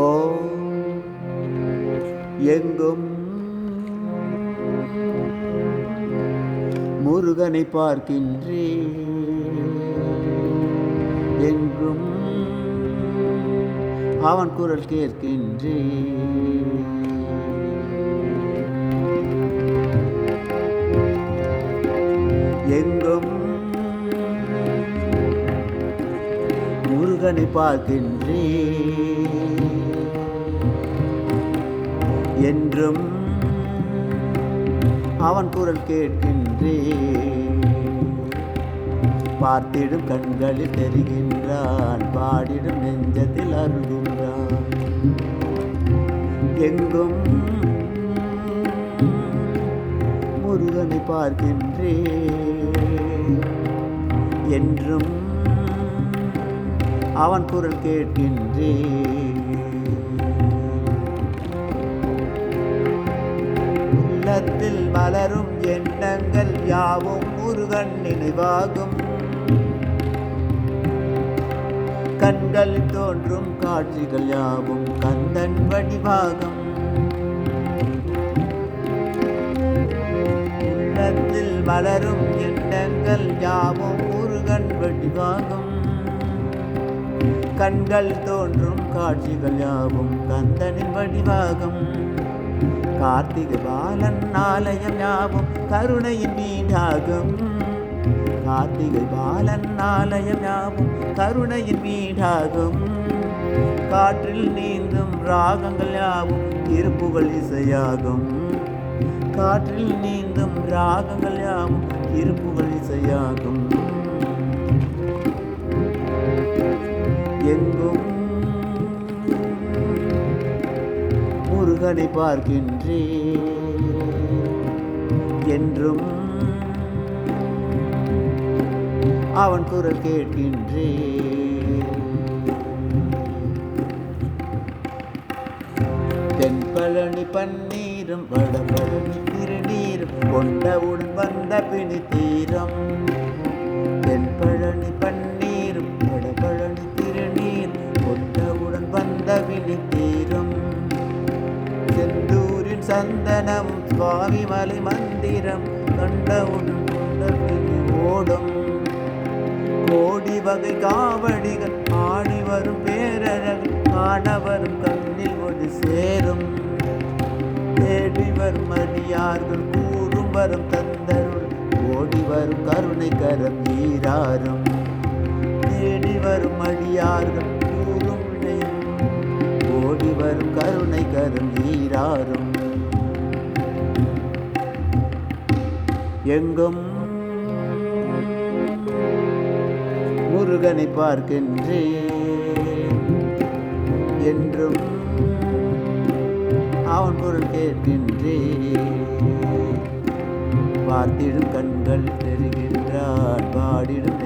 ஓ எங்கும் முருகனை பார்க்கின்றே, எங்கும் அவன் குரல் கேட்கின்றே. எங்கும் முருகனை பார்க்கின்றே, என்றும் அவன் குரல் கேட்கின்றே. பார்த்திடும் கண்களில் தெரிகின்றான், பாடிடும் நெஞ்சத்தில் அருள்கின்றான். எங்கும் முருகனை பார்க்கின்றே, என்றும் அவன் குரல் கேட்கின்றே. உள்ளத்தில் மலரும் எண்ணங்கள் யாவும் முருகன் நினைவாகும். கண்களில் தோன்றும் காட்சிகள் யாவும் கந்தன் வடிவாகும். உள்ளத்தில் மலரும் எண்ணங்கள் யாவும் முருகன் வடிவாகும். கண்கள் தோன்றும் காட்சிகள் யாவும் கந்தனின் வடிவாகும். கார்த்திகை பாலன் ஆலயம் யாவும் கருணையின் வீடாகும். கார்த்திகை பாலன் ஆலயம் யாவும் கருணையின் வீடாகும். காற்றில் நீந்தும் ராகங்கள் யாவும் திருப்புகழ் இசையாகும். காற்றில் நீந்தும் ராகங்கள் யாவும் திருப்புகழ் இசையாகும். எங்கும் முருகனை பார்க்கின்றே, என்றும் அவன் குரல் கேட்கின்றே. தென்பழனி பன்னீரும் வடபழனி திருநீரும் கொண்டவுடன் வந்த பிணி தீரம். தென்பழனி பன்னீரும் வடபழனி திருநீர் கொண்டவுடன் வந்த பிணி தீரும். செந்தூரின் சந்தனம் சுவாமி மலை மந்திரம் கண்டவுடன் கொண்ட பிணி ஓடும். கோடி வகை காவடிகள் ஆடி வரும் பேரழகு காணவரும் கண்ணில் ஒளி சேரும். தேடி வரும் அடியார்கள் கூறும் வரும் தந்தருள் ஓடி வரும் கருணை கரம் ஈராறும். தேடி வரும் அடியார்கள் கூறும் வினையும் ஓடி வரும் கருணை கரம் ஈராறும். எங்கும் முருகனை பார்க்கின்றே, என்றும் அவன் குரல் கேட்கின்றே. பார்த்திடும் கண்கள் தெரிகின்றான், பாடிடும்